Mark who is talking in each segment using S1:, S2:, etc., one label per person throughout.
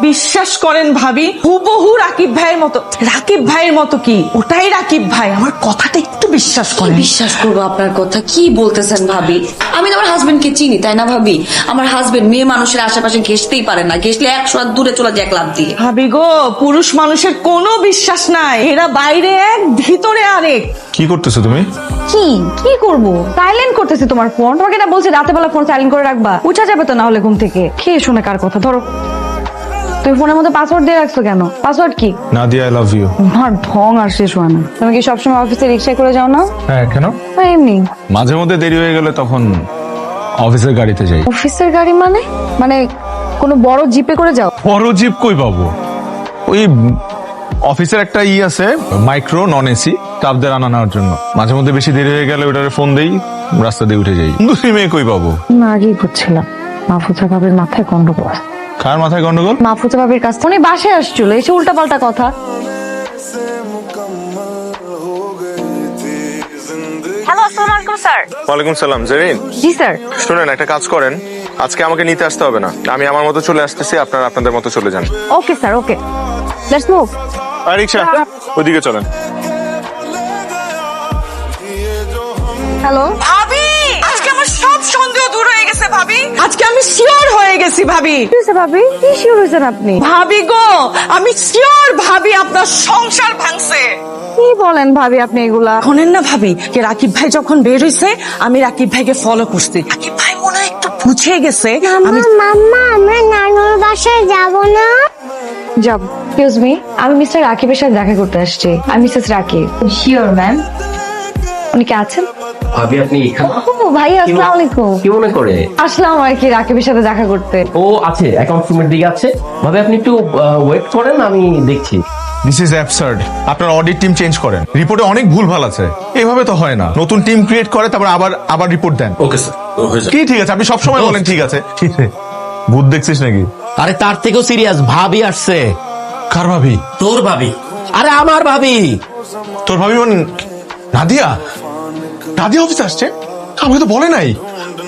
S1: বিশ্বাস করেন ভাবি, হুবহু রাকিব ভাইয়ের মতো। রাকিব ভাইয়ের মতো কি, ওটাই রাকিব ভাই। আমার কথাটা একটু বিশ্বাস করেন।
S2: বিশ্বাস করবো আপনার কথা? কি বলতেছেন ভাবি? আমি তো আমার হাজবেন্ডকে চিনি, তাই না ভাবি? আমার হাজবেন্ড মেয়ে মানুষের আশেপাশে ঘেসতেই পারে না, ঘেসলে 100 হাত দূরে চলে যায় এক লাফ দিয়ে।
S1: ভাবি গো, পুরুষ মানুষের কোনো বিশ্বাস নাই। এরা বাইরে এক, ভিতরে আরেক।
S3: কি করতেছো তুমি?
S4: কি করবো? সাইলেন্ট করতেছি তোমার ফোন। তোমাকে না বলছি রাতে বেলা ফোন সাইলেন্ট করে রাখবা, উঠা যাবে তো না হলে ঘুম থেকে। কে শোনে কার কথা? ধরো, তুমি ফোনের মধ্যে পাসওয়ার্ড দিয়ে রাখছো কেন? পাসওয়ার্ড কি?
S3: Nadia, I love you.
S4: আমার ঢং আর শেষ হয় না। তুমি কি সবসময় অফিসে রিক্সায় করে যাও না?
S3: হ্যাঁ, কেন?
S4: এমনি
S3: মাঝে মধ্যে দেরি হয়ে গেলে তখন অফিসের গাড়িতে যাই।
S4: অফিসের গাড়ি মানে? মানে কোনো বড় জিপে করে যাও?
S3: বড় জিপ কই পাবো? ওই অফিসের একটা আছে, মাইক্রো নন এসি, স্টাফদের আনা নেওয়ার জন্য। মাঝে মধ্যে বেশি দেরি হয়ে গেলে ওটারে ফোন দেই, রাস্তা দিয়ে উঠে যাই। সুন্দরী মেয়ে কই পাবো?
S4: না, আগেই বুঝছিলাম মাহফুজা ভাবির মাথায় গন্ডগোল।
S3: কার মাথায় গন্ডগোল?
S4: মাহফুজা ভাবির কাছ থেকে উনি বাসায় আসছিল, এসে উল্টাপাল্টা কথা। হ্যালো, আসসালামু আলাইকুম স্যার।
S3: ওয়ালাইকুম সালাম। জেরিন,
S4: জি স্যার।
S3: শুনেন, একটা কাজ করেন, আজকে আমাকে নিতে আসতে হবে না, আমি আমার মতো চলে আসতেছি, আপনারা আপনাদের মতো চলে যান।
S4: Okay sir, okay, let's move.
S3: আর রিক্সা ওইদিকে চলেন।
S4: হ্যালো
S1: ভাবি, আজকে আমার সব সন্দেহ দূর হয়ে গেছে ভাবি। আজকে আমি শিওর হয়ে গেছি ভাবি।
S4: কি হয়েছে ভাবি? কি শিওর হয়েছেন আপনি?
S1: ভাবি গো, আমি শিওর ভাবি আপনার সংসার ভাঙছে।
S4: কি বলেন ভাবি আপনি এগুলা?
S1: শোনেন না ভাবি, যে রাকিব ভাই যখন বের হইছে, আমি রাকিব ভাইকে ফলো করছি। রাকিব ভাই মনে হয় একটু বুঝে গেছে। আমি
S5: মাম্মা, আমরা নানুর বাসায় যাব না?
S4: যাব। এক্সকিউজ মি, আমি মিস্টার রাকিবের সাথে দেখা করতে আসছি। আমি মিসেস রাকিব। Sure ma'am. উনি কে আছেন?
S6: ভাবি আপনি এখানে?
S4: ও ভাই, আসসালামু আলাইকুম।
S6: কি মনে করে?
S4: আসলাম আর কি, রাকিবের সাথে দেখা করতে।
S6: ও আছে, অ্যাকাউন্ট রুমের দিকে আছে। ভাবি আপনি একটু ওয়েট করেন, আমি দেখছি।
S3: This is absurd. আপনার অডিট টিম চেঞ্জ করেন, রিপোর্টে অনেক ভুলভাল আছে। এইভাবে তো হয় না। নতুন টিম ক্রিয়েট করে তারপর আবার রিপোর্ট দেন।
S6: ওকে স্যার, হয়ে যাবে।
S3: কি ঠিক আছে? আপনি সবসময় বলেন ঠিক আছে। ঠিক আছে, ভূত দেখছিস নাকি?
S7: আরে তার থেকেও সিরিয়াস, ভাবি আসছে।
S3: কার ভাবি?
S7: তোর ভাবি। আরে আমার ভাবি।
S3: তোর ভাবি মানে নাদিয়া? নাদিয়া অফিসে আসছে? আমাকে তো বলে নাই।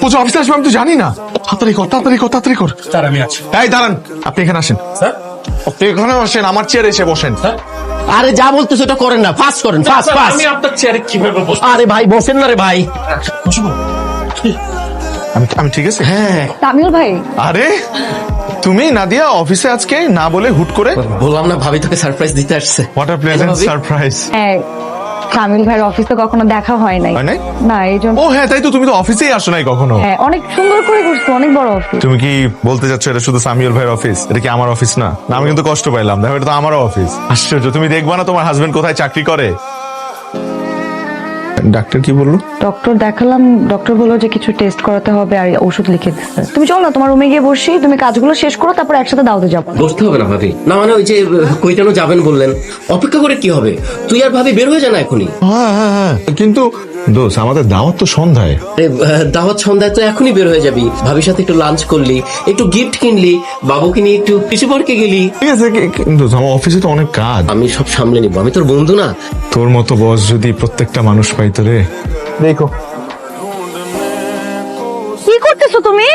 S3: প্রচুর অফিসে আসবে আমি তো জানি না। তাড়াতাড়ি কর, তাড়াতাড়ি কর, তাড়াতাড়ি কর।
S6: স্যার আমি আছি।
S3: এই দাঁড়ান, আপনি এখানে আসেন।
S6: স্যার
S3: আপনি এখানে আসেন, আমার চেয়ারে এসে বসেন।
S7: আরে যা বলতেছো ওটা করেন না, ফাস্ট করেন, ফাস্ট ফাস্ট।
S6: আমি আপনার চেয়ারে কিভাবে বসবো?
S7: আরে ভাই বসেন না রে ভাই।
S3: আমি ঠিক আছে?
S7: হ্যাঁ
S4: তামিল ভাই,
S3: আরে তুমি নাদিয়া অফিসে আজকে না বলে হুট করে?
S7: বললাম না, ভাবি তোকে সারপ্রাইজ দিতে আসছে।
S3: হোয়াট আ প্লেজেন্ট
S7: ভাবি।
S3: সারপ্রাইজ।
S4: হ্যাঁ, তামিল ভাইয়ের অফিসে কখনো দেখা হয় নাই।
S3: হয় নাই?
S4: না, এই জন্য।
S3: ও হ্যাঁ, তাই তো, তুমি তো অফিসেই আসো নাই কখনো।
S4: হ্যাঁ, অনেক সুন্দর করে করছো, অনেক বড় অফিস।
S3: তুমি কি বলতে চাচ্ছ এটা শুধু সামিউল ভাইয়ের অফিস? এটা কি আমার অফিস না? না, আমি কিন্তু কষ্ট পাইলাম। দেখো, এটা তো আমারও অফিস। আশ্চর্য, তুমি দেখবা না তোমার হাজবেন্ড কোথায় চাকরি করে? ডাক্তার কি বললো?
S4: ডক্টর দেখালাম, ডক্টর বললো যে কিছু টেস্ট করাতে হবে আর ওষুধ লিখে দিচ্ছে। তুমি চলো না, তোমার রুমে গিয়ে বসি, তুমি কাজগুলো শেষ করো, তারপর একসাথে দাওতে যাবো।
S7: বসতে হবে না ভাবি। না মানে ওই যে কই যেন যাবেন বললেন, অপেক্ষা করে কি হবে? তুই আর ভাবি বের হয়ে যান এখনই।
S3: হ্যাঁ হ্যাঁ হ্যাঁ, কিন্তু দোষ, আমাদের দাওয়াত তো সন্ধ্যায়।
S7: দাওয়াত সন্ধ্যায় তো এখনই বের হয়ে যাবি। ভাবির সাথে একটু লাঞ্চ করলি, একটু গিফট কিনলি, বাবুকে নিয়ে একটু পিছু পার্কে গেলি।
S3: ঠিক আছে, কিন্তু আমার অফিসে তো অনেক কাজ।
S7: আমি সব সামলে নিবো, আমি তোর বন্ধু না?
S3: তোর মতো বস যদি প্রত্যেকটা মানুষ পাইতো রে। দেখো
S4: কি করতেছো তুমি?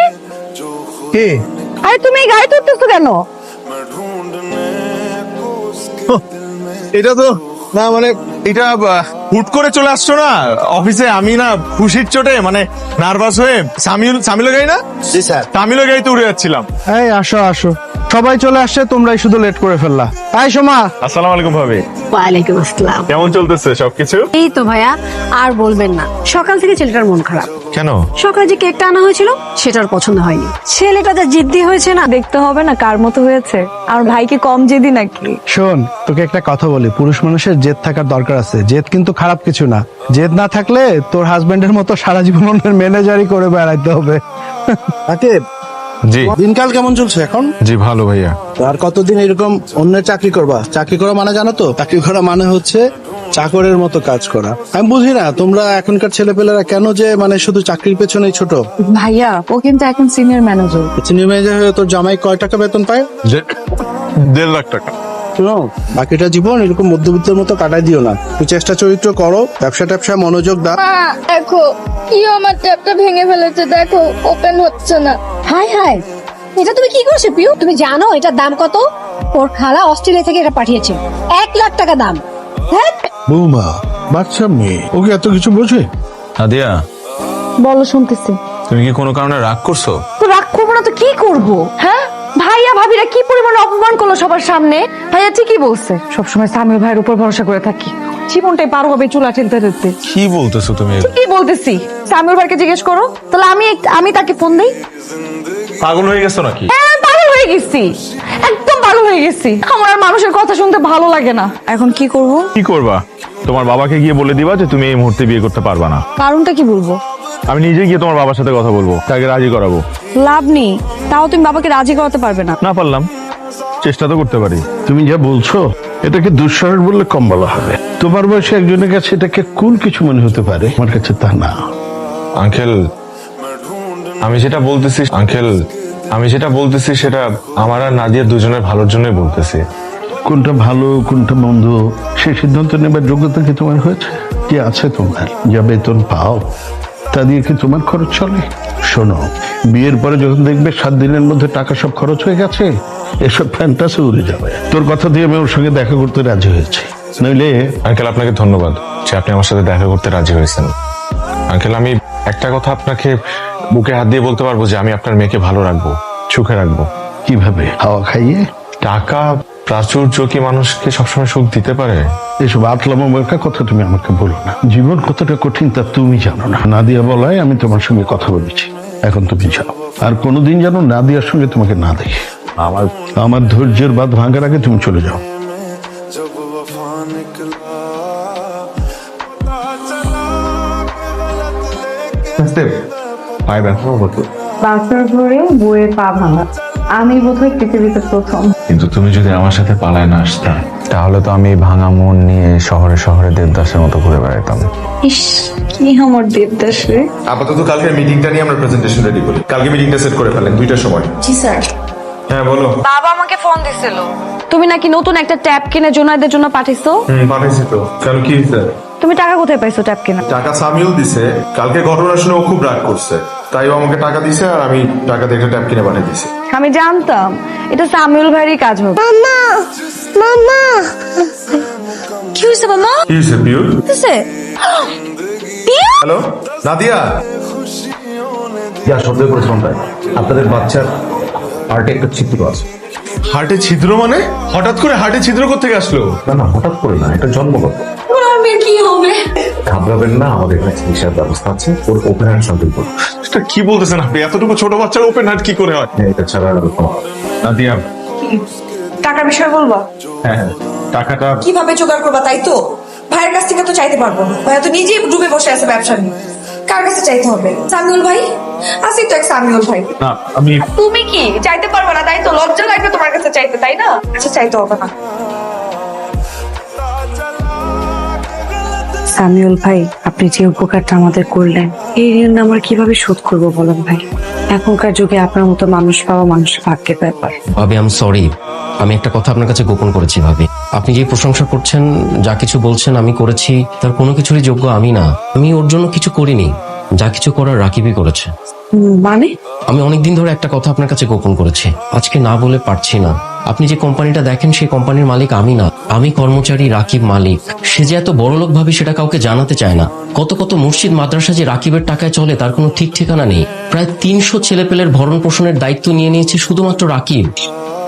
S3: কে?
S4: আরে তুমি এই গাড়ি তুলতেছো কেন?
S3: এটা তো না, মানে এটা হুট করে চলে আসছো না অফিসে। আমি না খুশির চোটে মানে নার্ভাস হয়ে সামিলের গাড়ি না,
S8: জি স্যার।
S3: তামিলের গাড়িতে উড়ে যাচ্ছিলাম।
S8: এই আসো আসো, সবাই চলে আসছে, তোমরাই শুধু লেট করে ফেললা। এই সোমা,
S3: আসসালামু আলাইকুম ভাবি।
S9: ওয়ালাইকুম আসসালাম।
S3: কেমন চলতেছে সবকিছু?
S9: এই তো ভাইয়া, আর বলবেন না, সকাল থেকে ছেলেটার মন খারাপ।
S3: কেন?
S9: সকালে যে কেকটা আনা হয়েছিল সেটার পছন্দ হয়নি। ছেলেটা যা জিদ্দি হয়েছে না।
S4: দেখতে হবে না কার মতো হয়েছে। আমার ভাইকে কম জেদি নাকি?
S8: শোন, তোকে একটা কথা বলি, পুরুষ মানুষের জেদ থাকার দরকার আছে। জেদ কিন্তু খারাপ কিছু না। জেদ না থাকলে তোর হাজবেন্ডের মতো সারা জীবন ম্যানেজারই করে বেড়াইতে হবে।
S3: জি
S8: দিনকাল কেমন চলছে এখন?
S3: জি ভালো ভাইয়া।
S8: আর কতদিন এরকম অন্যের চাকরি করবা? চাকরি করা মানে জানো তো? চাকরি করা মানে হচ্ছে চাকরের মতো কাজ করা। আমি বুঝি না তোমরা এখনকার ছেলেপেলেরা কেন যে মানে শুধু চাকরির পেছনেই ছোট।
S4: ভাইয়া, ও কিন্তু এখন সিনিয়র ম্যানেজার।
S8: সিনিয়র ম্যানেজার হয়ে তোর জামাই কয় টাকা বেতন পায়?
S3: 1.5 লাখ টাকা।
S8: শোনো, বাকিটা জীবন এরকম মধ্যবিত্তের মতো কাটাই দিও না। তুই চেষ্টা চরিত্র করো, ব্যবসা মনোযোগ দাও।
S5: দেখো কি আমার ট্যাপটা ভেঙে ফেলেছে, দেখো ওপেন হচ্ছে না।
S9: হাই হাই, এটা তুমি কি করছো পিউ? তুমি জানো এটার দাম কত? ওর খালা অস্ট্রেলিয়া থেকে এটা পাঠিয়েছে, 1 লাখ টাকা দাম। হ্যাঁ,
S8: বৌমা, বাচ্চা মেয়ে, ওকে এত কিছু বোঝে?
S3: নাদিয়া,
S4: বলো, শুনতেছি।
S3: তুমি কি কোনো কারণে রাগ করছো?
S4: তো রাগ করবো না তো কি করবো? হ্যাঁ, ভাইয়া ভাবিরা কি পরিমাণে অপমান করলো সবার সামনে। ভাইয়া ঠিকই বলছে, সবসময় সামিউল ভাইয়ের উপর ভরসা করে থাকি, জীবনটাই পার হবে চুলা ঠেলতে ঠেলতে।
S3: কি বলতেছো তুমি?
S4: ঠিকই বলতেছি। সামিউল ভাইকে জিজ্ঞেস করো, তাহলে আমি তাকে ফোন দেই।
S3: পাগল হয়ে গেছো নাকি?
S4: হ্যাঁ, পাগল হয়ে গেছি, একদম পাগল হয়ে গেছি। আমার আর মানুষের কথা শুনতে ভালো লাগে না। এখন কি করব?
S3: কি করবা? তোমার বাবাকে গিয়ে বলে দিবা যে তুমি এই মুহূর্তে বিয়ে করতে পারবা না।
S4: কারণটা কি বলবো?
S3: আমি নিজে গিয়ে তোমার বাবার সাথে কথা বলবো, তাকে রাজি করাবো।
S4: লাভ নেই, তাও তুমি বাবাকে রাজি করাতে পারবে না।
S3: না পারলাম, চেষ্টা তো করতে পারি।
S10: তুমি যা বলছো এটাকে দুঃসাহস বললে কম বলা হবে। তোমার বয়সে একজনের কাছে এটাকে কুল কিছু মনে হতে পারে, আমার কাছে তা না।
S3: আঙ্কেল, আমি যেটা বলতেছি সেটা আমার আর নাদিয়া দুজনের ভালোর জন্যই বলতেছি।
S10: কোনটা ভালো কোনটা মন্দ সে সিদ্ধান্ত নেবার যোগ্যতা কি তোমার হয়েছে? কি আছে তোমার? যা বেতন পাও তা দিয়ে কি তোমার খরচ চলে? শোনো, বিয়ের পরে যখন দেখবে 7 দিনের মধ্যে টাকা সব খরচ হয়ে গেছে, এসব ফ্যান্টাসি উড়ে যাবে। তোর কথা দিয়ে আমি ওর সঙ্গে দেখা করতে রাজি হয়েছি, নইলে।
S3: আঙ্কেল, আপনাকে ধন্যবাদ যে আপনি আমার সাথে দেখা করতে রাজি হয়েছেন। আঙ্কেল, আমি একটা কথা আপনাকে বুকে হাত দিয়ে বলতে পারবো যে আমি আপনার মেয়েকে ভালো রাখবো, সুখে রাখবো।
S10: কিভাবে? হাওয়া খাইয়ে?
S3: টাকা প্রাচুর্য কি মানুষকে সবসময় সুখ দিতে পারে?
S10: এসব আতলামা কথা তুমি আমাকে বলো না। জীবন কতটা কঠিন তা তুমি জানো না। নাদিয়া বলায় আমি তোমার সঙ্গে কথা বলেছি, এখন তুমি যাও। আর কোনোদিন যেন নাদিয়ার সঙ্গে তোমাকে না দেখি। আমার ধৈর্যের বাঁধ ভাঙার আগে তুমি চলে যাও।
S4: বাচ্চার ঘরে বইয়ের পা ভাঙা, আমি বোধহয় পৃথিবীতে প্রথম।
S3: কিন্তু তুমি যদি আমার সাথে পালায় না আসতা, তাহলে তো আমি ভাঙা মন নিয়ে শহরে শহরে দেবদাসের মতো ঘুরে বেড়াতাম।
S4: ইস, কি আমার দেবদাস রে।
S3: আপাতত কালকে মিটিংটা নিয়ে আমরা প্রেজেন্টেশন রেডি করি। কালকে মিটিংটা সেট করে ফেলেন 2টার সময়।
S2: জি স্যার।
S3: হ্যাঁ বলো।
S4: বাবা আমাকে ফোন দিছিল, তুমি নাকি নতুন একটা ট্যাব কিনে জোনাইদের জন্য পাঠিয়েছো।
S3: পাঠাইছি তো। কেন, কি হয়েছে?
S4: তুমি টাকা কোথায় পাইছো ট্যাব কেনা?
S3: টাকা সামিউল দিছে। কালকে ঘটনা শুনে ও খুব রাগ করছে, তাই ও আমাকে টাকা দিছে আর আমি টাকা দিয়ে একটা ট্যাব কিনে পাঠিয়ে দিছি।
S4: আমি জানতাম এটা সামিউল ভাইয়েরই কাজ হবে।
S5: মামা, মামা,
S2: কি হয়েছে মামা?
S3: কি হয়েছে পিউ? হ্যালো নাদিয়া।
S11: যা সন্দেহ করেছিলাম তাই, আপনাদের বাচ্চার হার্টে একটা ছিদ্র আছে।
S3: হার্টে ছিদ্র মানে? হঠাৎ করে হার্টে ছিদ্র কোত্থেকে আসলো?
S11: না, হঠাৎ করে না, এটা জন্মগত।
S2: আমার মেয়ের কি হবে?
S11: ঘাবড়াবেন না, আমাদের এখানে চিকিৎসার ব্যবস্থা আছে। ওর ওপেন হার্ট সার্জারি করবো।
S3: এটা কি বলতেছেন আপনি? এতটুকু ছোট বাচ্চার ওপেন হার্ট কি করে হয়?
S11: এটা ছাড়া আর কোনো।
S3: নাদিয়া,
S1: টাকার বিষয় বলবা?
S3: হ্যাঁ টাকাটা
S2: কিভাবে জোগাড় করবা তাই তো? ভাইয়ের কাছ থেকে তো চাইতে পারবো না, ভাইয়া তো নিজেই ডুবে বসে আছে ব্যবসা নিয়ে। কার কাছে চাইতে হবে? সামিউল ভাই আসি তো, এক সামিউল ভাই।
S3: না, আমি
S1: তুমি কি চাইতে পারবে না তাই তো? লজ্জা লাগবে তোমার কাছে চাইতে, তাই না? আচ্ছা, চাইতে হবে না।
S9: সামিউল ভাই, আপনি যে উপকারটা আমাদের করলেন, এই ঋণ আমরা কিভাবে শোধ করবো বলেন ভাই? এখনকার যুগে আপনার মতো মানুষ পাওয়া মানুষের ভাগ্যের ব্যাপার।
S7: ভাবি, আই এম সরি, আমি একটা কথা আপনার কাছে গোপন করেছি। ভাবি, আপনি যে প্রশংসা করছেন, যা কিছু বলছেন আমি করেছি, তার কোনো কিছুরই যোগ্য আমি না। আমি ওর জন্য কিছু করিনি, যা কিছু করার রাকিবই করেছে।
S9: মানে?
S7: আমি অনেকদিন ধরে একটা কথা আপনার কাছে গোপন করেছি, আজকে না বলে পারছি না। আপনি যে কোম্পানিটা দেখেন সেই কোম্পানির মালিক আমি না, আমি কর্মচারী, রাকিব মালিক। সে যে এত বড়লোক ভাবে সেটা কাউকে জানাতে চায় না। কত কত মসজিদ মাদ্রাসা যে রাকিবের টাকায় চলে তার কোনো ঠিক ঠিকানা নেই। প্রায় 300 ছেলেপেলের ভরণ পোষণের দায়িত্ব নিয়ে নিয়েছে শুধুমাত্র রাকিব।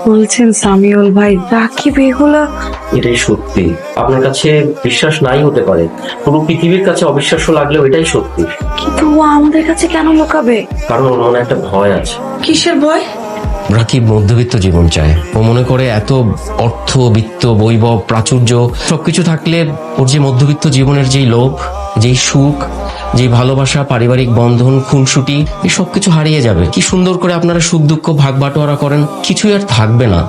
S9: বলছেন সামিউল ভাই রাকিব এগুলা?
S7: এটাই সত্যি। আপনার কাছে বিশ্বাস নাই হতে পারে, পুরো পৃথিবীর কাছে অবিশ্বাস্য লাগলেও এটাই সত্যি।
S9: কিন্তু ও আমাদের কাছে কেন লুকাবে?
S7: কারণ ওর মনে একটা ভয় আছে।
S2: কিসের ভয়?
S7: রাকিব মধ্যবিত্ত জীবন চায়। ও মনে করে এত অর্থ, বিত্ত, বৈভব, প্রাচুর্য সবকিছু থাকলে ওর যে মধ্যবিত্ত জীবনের যেই লোভ, যেই সুখ, যে ভালোবাসা, পারিবারিক বন্ধন, খুনসুটি, এই সবকিছু হারিয়ে যাবে। কি সুন্দর করে আপনারা সুখ দুঃখ ভাগ বাটোয়ারা করেন, কিছুই আর থাকবে না।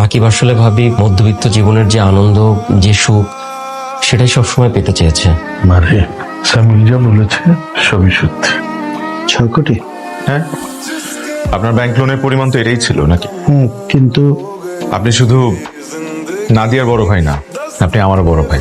S7: রাকিব আসলে ভাবি মধ্যবিত্ত জীবনের যে আনন্দ, যে সুখ, সেটাই সবসময় পেতে চেয়েছে।
S10: মারে, সামিউল যা বলেছে সবই সত্যি।
S8: 6 কোটি?
S3: হ্যাঁ, আপনার ব্যাংক লোনের পরিমাণ তো এটাই ছিল নাকি?
S8: কিন্তু
S3: আপনি শুধু নাদিয়ার বড় ভাই না, আপনি আমারও বড় ভাই।